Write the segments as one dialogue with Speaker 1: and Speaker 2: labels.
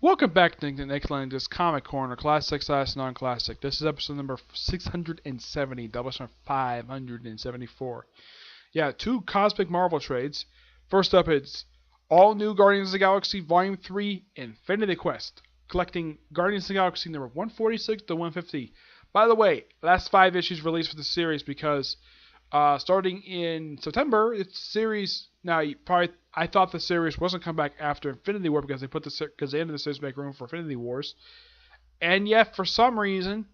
Speaker 1: Welcome back to the next line of this Comic Corner, Classic / Non-Classic. This is episode number 670, Doubleshot 574. Yeah, two Cosmic Marvel trades. First up, it's All New Guardians of the Galaxy Volume 3 Infinity Quest, collecting Guardians of the Galaxy number 146 to 150. By the way, last 5 issues released for the series because starting in September, it's series. Now, I thought the series wasn't come back after Infinity War because they ended the series to make room for Infinity Wars, and yet for some reason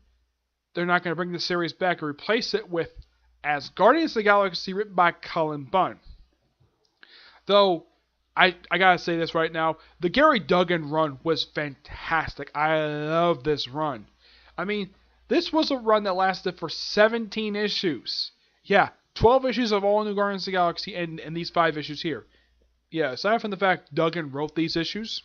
Speaker 1: they're not going to bring the series back and replace it with as Guardians of the Galaxy written by Cullen Bunn. Though I gotta say this right now, the Gary Duggan run was fantastic. I love this run. I mean, this was a run that lasted for 17 issues. Yeah, 12 issues of All New Guardians of the Galaxy and these 5 issues here. Yeah, aside from the fact Duggan wrote these issues,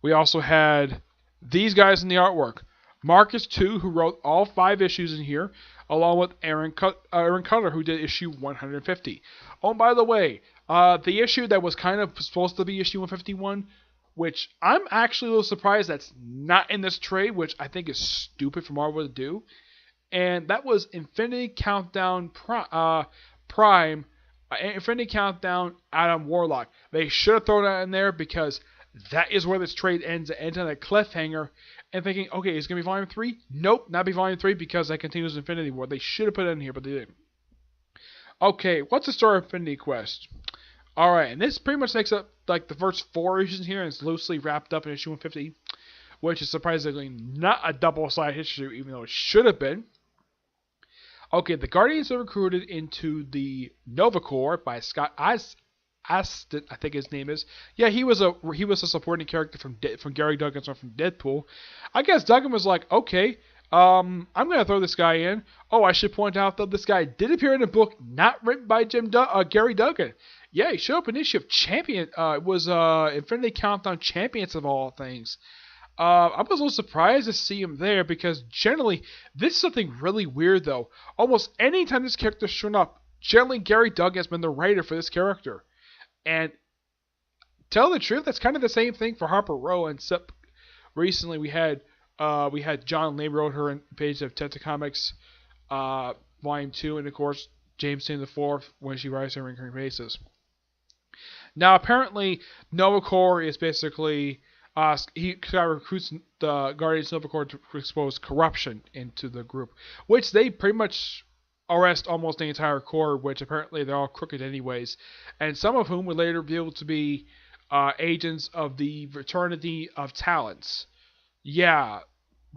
Speaker 1: we also had these guys in the artwork. Marcus 2, who wrote all 5 issues in here, along with Aaron Cutter, who did issue 150. Oh, and by the way, the issue that was kind of supposed to be issue 151, which I'm actually a little surprised that's not in this trade, which I think is stupid for Marvel to do. And that was Infinity Countdown Prime, Infinity Countdown Adam Warlock. They should have thrown that in there because that is where this trade ends. It ends on a cliffhanger. And thinking, okay, is it going to be Volume 3? Nope, not be Volume 3 because that continues Infinity War. They should have put it in here, but they didn't. Okay, what's the story of Infinity Quest? Alright, and this pretty much takes up like the first 4 issues here and it's loosely wrapped up in issue 150, which is surprisingly not a double-sided issue, even though it should have been. Okay, the Guardians are recruited into the Nova Corps by Scott Astin, I think his name is. Yeah, he was a supporting character from Gary Duggan's from Deadpool. I guess Duggan was like, okay, I'm gonna throw this guy in. Oh, I should point out that this guy did appear in a book not written by Gary Duggan. Yeah, he showed up in an issue of Champion. It was Infinity Countdown Champions of all things. I was a little surprised to see him there because generally, this is something really weird though. Almost any time this character's shown up, generally Gary Duggan has been the writer for this character. And tell the truth, that's kind of the same thing for Harper Row. And recently we had John Lee wrote her in pages of Tenta Comics Volume 2, and of course Jameson IV when she writes her recurring basis. Now apparently Nova Corps is basically he recruits the Guardians of Nova Corps to expose corruption into the group, which they pretty much arrest almost the entire Corps, which apparently they're all crooked anyways, and some of whom would later be able to be agents of the Fraternity of Talents. Yeah,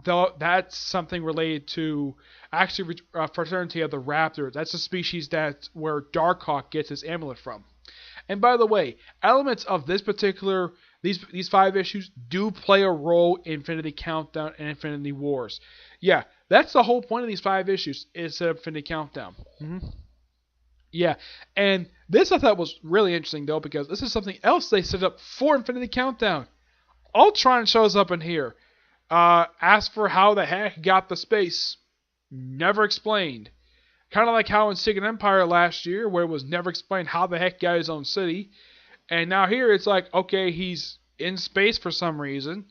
Speaker 1: though that's something related to actually Fraternity of the Raptor. That's a species that's where Darkhawk gets his amulet from. And by the way, elements of this particular these 5 issues do play a role in Infinity Countdown and Infinity Wars. Yeah, that's the whole point of these 5 issues is set up Infinity Countdown. Yeah, and this I thought was really interesting though because this is something else they set up for Infinity Countdown. Ultron shows up in here. Asks for how the heck he got the space. Never explained. Kind of like how in Secret Empire last year, where it was never explained how the heck he got his own city. And now here it's like, okay, he's in space for some reason.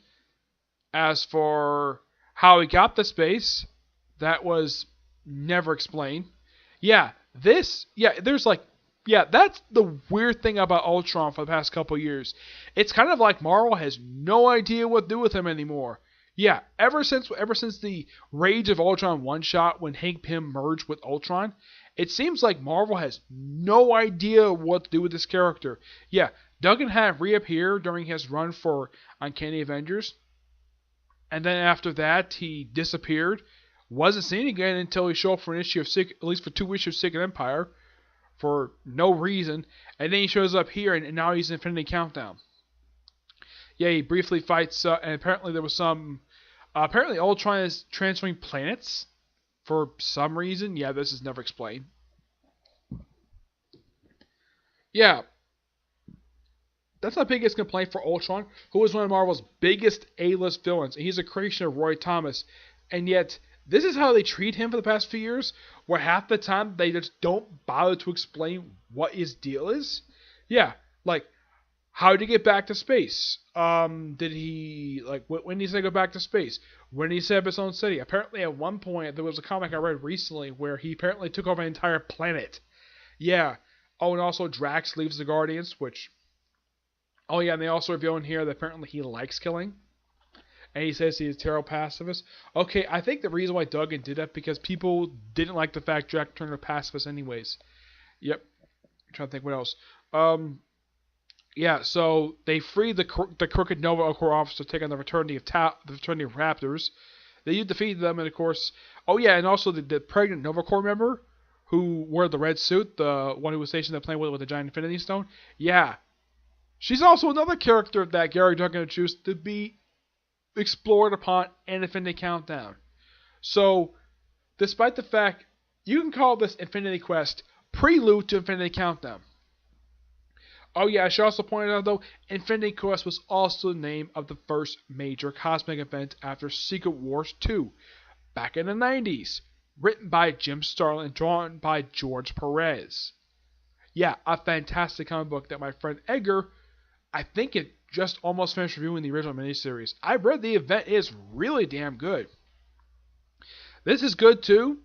Speaker 1: As for how he got the space, that was never explained. That's the weird thing about Ultron for the past couple years. It's kind of like Marvel has no idea what to do with him anymore. Yeah, ever since the Rage of Ultron one-shot when Hank Pym merged with Ultron, it seems like Marvel has no idea what to do with this character. Yeah, Duggan had reappeared during his run for Uncanny Avengers, and then after that he disappeared. Wasn't seen again until he showed up for an issue of at least for 2 issues of Secret Empire, for no reason, and then he shows up here and now he's in Infinity Countdown. Yeah, he briefly fights, and apparently there was some. Apparently, Ultron is transferring planets for some reason. Yeah, this is never explained. Yeah, that's my biggest complaint for Ultron, who is one of Marvel's biggest A-list villains, and he's a creation of Roy Thomas. And yet, this is how they treat him for the past few years, where half the time they just don't bother to explain what his deal is. Yeah, like How did he get back to space? Did he like when did he say go back to space? When did he set up his own city? Apparently, at one point there was a comic I read recently where he apparently took over an entire planet. Yeah. Oh, and also Drax leaves the Guardians, which. Oh yeah, and they also reveal in here that apparently he likes killing. And he says he's a terrible pacifist. Okay, I think the reason why Duggan did that because people didn't like the fact Jack turned a pacifist anyways. Yep. I'm trying to think what else. Yeah, so they freed the crooked Nova Corps officer to take on the fraternity of Raptors. They defeated them, and of course, oh yeah, and also the pregnant Nova Corps member who wore the red suit, the one who was stationed at the planet with the giant Infinity Stone. Yeah, she's also another character that Gary Duggan chose to be explored upon in Infinity Countdown. So, despite the fact you can call this Infinity Quest prelude to Infinity Countdown. Oh yeah, I should also point out though, Infinity Quest was also the name of the first major cosmic event after Secret Wars 2, back in the 90s, written by Jim Starlin and drawn by George Perez. Yeah, a fantastic comic book that my friend Edgar, I think it just almost finished reviewing the original miniseries. I read the event, it is really damn good. This is good too,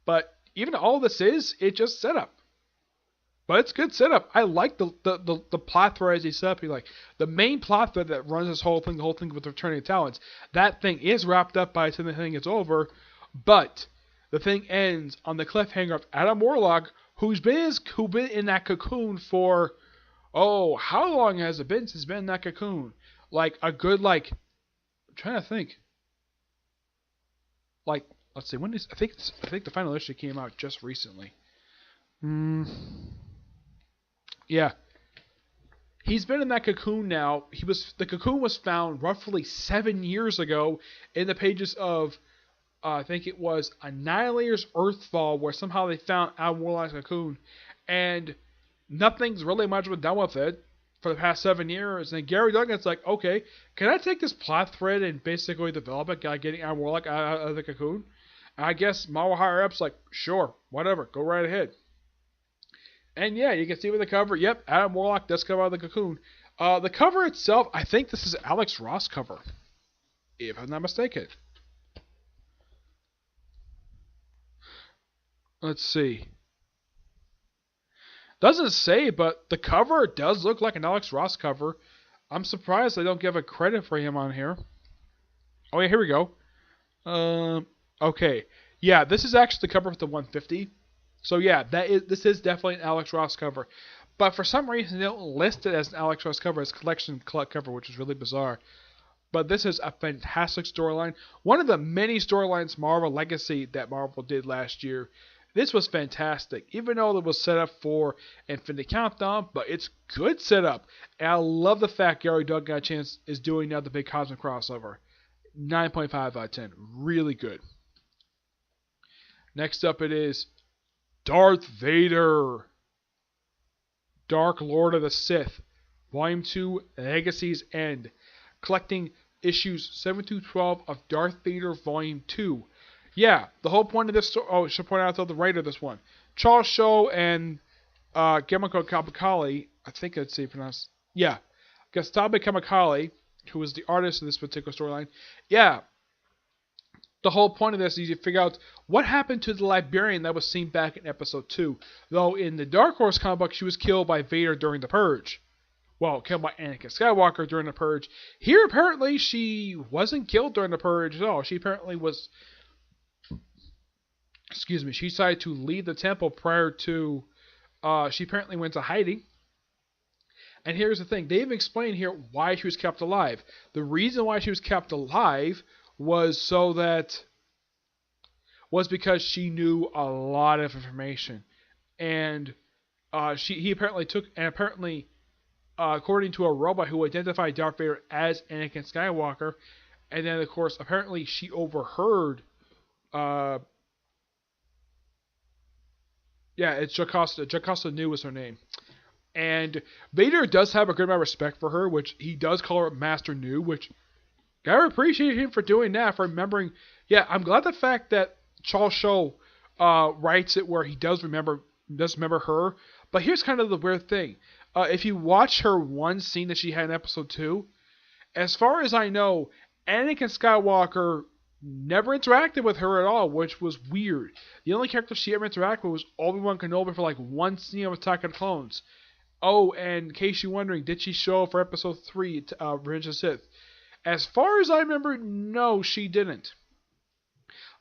Speaker 1: but even all this is, it's just setup. But it's good setup. I like the plot thread as he set up. Like the main plot thread that runs this whole thing, the whole thing with the returning talents. That thing is wrapped up by the time the thing is over, but the thing ends on the cliffhanger of Adam Warlock, who's been in that cocoon for how long has it been since he's been in that cocoon? Like a good I'm trying to think. Like let's see, when is I think the final issue came out just recently. Yeah. He's been in that cocoon now. The cocoon was found roughly 7 years ago in the pages of I think it was Annihilator's Earthfall, where somehow they found Adam Warlock's cocoon, and nothing's really much been done with it for the past 7 years. And Gary Duggan's like, okay, can I take this plot thread and basically develop it, getting Adam Warlock out of the cocoon? And I guess Marvel higher ups like, sure, whatever, go right ahead. And yeah, you can see with the cover, yep, Adam Warlock does come out of the cocoon. The cover itself, I think this is Alex Ross cover, if I'm not mistaken. Let's see. Doesn't say, but the cover does look like an Alex Ross cover. I'm surprised they don't give a credit for him on here. Oh yeah, here we go. Okay. Yeah, this is actually the cover for the 150. So yeah, this is definitely an Alex Ross cover. But for some reason they don't list it as an Alex Ross cover, as collection cover, which is really bizarre. But this is a fantastic storyline. One of the many storylines Marvel Legacy that Marvel did last year. This was fantastic, even though it was set up for Infinity Countdown, but it's good setup. And I love the fact Gary Duggan got a chance is doing now the big cosmic crossover. 9.5 out of 10. Really good. Next up it is Darth Vader, Dark Lord of the Sith, Volume 2, Legacy's End, collecting issues 7 through 12 of Darth Vader Volume 2. Yeah, the whole point of this story, I should point out though the writer of this one, Charles Shaw and Gamako Kamikali, I think I'd say pronounced, yeah, Gustavo Kamikali, who was the artist of this particular storyline. Yeah, the whole point of this is you figure out what happened to the Liberian that was seen back in episode 2. Though in the Dark Horse comic book, she was killed by Vader during the Purge. Well, killed by Anakin Skywalker during the Purge. Here, apparently, she wasn't killed during the Purge at all. She apparently was... Excuse me. She decided to leave the temple prior to... she apparently went to hiding. And here's the thing. They've explained here why she was kept alive. The reason why she was kept alive was because she knew a lot of information, and he apparently took, and apparently according to a robot who identified Darth Vader as Anakin Skywalker, and then of course apparently she overheard it's Jocasta Nu was her name. And Vader does have a good amount of respect for her, which he does call her Master Nu, which gotta appreciate him for doing that, for remembering. Yeah, I'm glad the fact that Charles Shaw writes it where he does remember her. But here's kind of the weird thing. If you watch her one scene that she had in episode 2, as far as I know, Anakin Skywalker never interacted with her at all, which was weird. The only character she ever interacted with was Obi-Wan Kenobi for like one scene of Attack of the Clones. Oh, and in case you're wondering, did she show up for episode 3, Revenge of the Sith? As far as I remember, no, she didn't.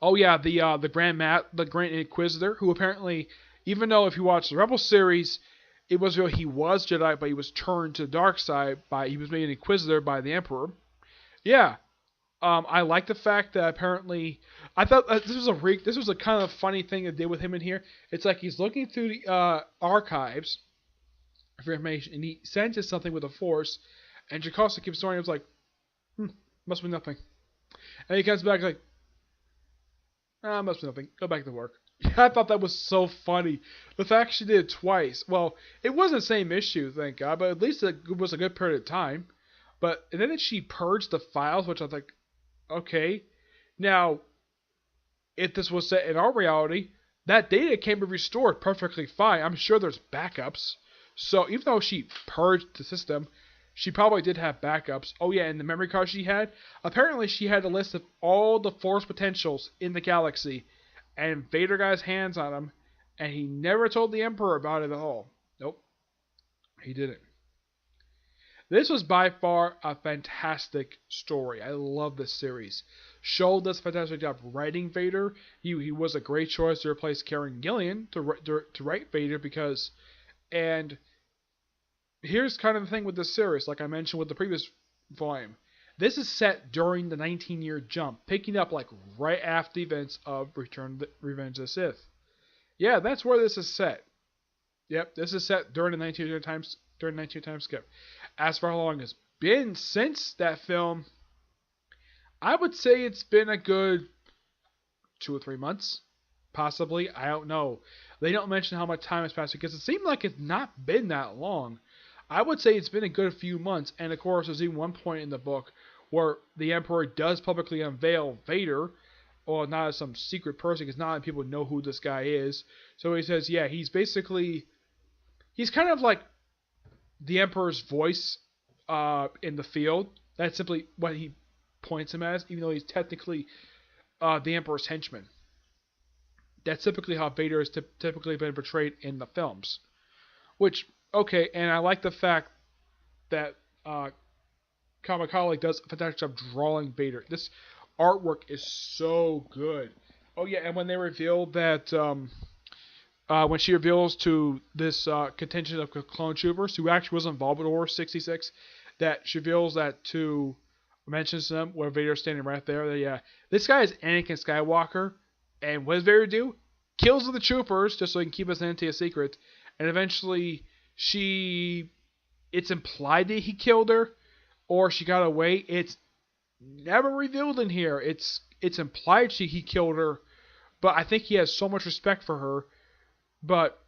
Speaker 1: Oh yeah, the Grand Inquisitor, who apparently, even though if you watch the Rebel series, it was real he was Jedi, but he was turned to the dark side he was made an Inquisitor by the Emperor. Yeah, I like the fact that apparently I thought this was a kind of funny thing they did with him in here. It's like he's looking through the archives for information, and he senses something with the Force, and Jocasta keeps going. It's like, must be nothing, and he comes back like, must be nothing. Go back to work. I thought that was so funny. The fact she did it twice. Well, it wasn't the same issue, thank God, but at least it was a good period of time. And then she purged the files, which I was like, okay. Now, if this was set in our reality, that data can be restored perfectly fine. I'm sure there's backups. So even though she purged the system, she probably did have backups. Oh yeah, and the memory card she had, apparently she had a list of all the Force potentials in the galaxy, and Vader got his hands on them, and he never told the Emperor about it at all. Nope, he didn't. This was by far a fantastic story. I love this series. Show does a fantastic job writing Vader. He was a great choice to replace Karen Gillan to write Vader because, and here's kind of the thing with this series, like I mentioned with the previous volume. This is set during the 19-year jump, picking up like right after the events of Revenge of the Sith. Yeah, that's where this is set. Yep, this is set during the 19-year time skip. As for how long it's been since that film, I would say it's been a good 2 or 3 months, possibly. I don't know. They don't mention how much time has passed because it seemed like it's not been that long. I would say it's been a good few months, and of course there's even one point in the book where the Emperor does publicly unveil Vader, or not as some secret person, because not many people know who this guy is. So he says, yeah, he's kind of like the Emperor's voice in the field. That's simply what he points him as, even though he's technically the Emperor's henchman. That's typically how Vader has typically been portrayed in the films. Which, okay, and I like the fact that Kamikaze does a fantastic job drawing Vader. This artwork is so good. Oh yeah, and when they revealed that, when she reveals to this contingent of clone troopers who actually was involved with Order 66, that she reveals that mentions them where Vader's standing right there. That, yeah, this guy is Anakin Skywalker, and what does Vader do? Kills the troopers just so he can keep his identity a secret, and eventually it's implied that he killed her, or she got away. It's never revealed in here. It's implied he killed her, but I think he has so much respect for her, but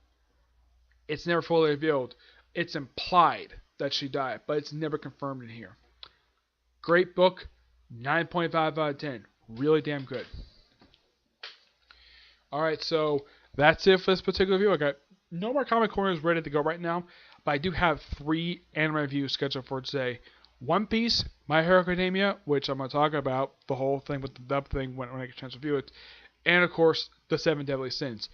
Speaker 1: it's never fully revealed. It's implied that she died, but it's never confirmed in here. Great book, 9.5 out of 10. Really damn good. Alright, so that's it for this particular review. I got no more comic corners ready to go right now, but I do have 3 anime reviews scheduled for today. One Piece, My Hero Academia, which I'm going to talk about, the whole thing with the dub thing when I get a chance to review it, and of course, The 7 Deadly Sins.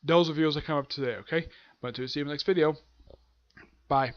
Speaker 1: Those reviews will come up today, okay? But to see you in the next video. Bye.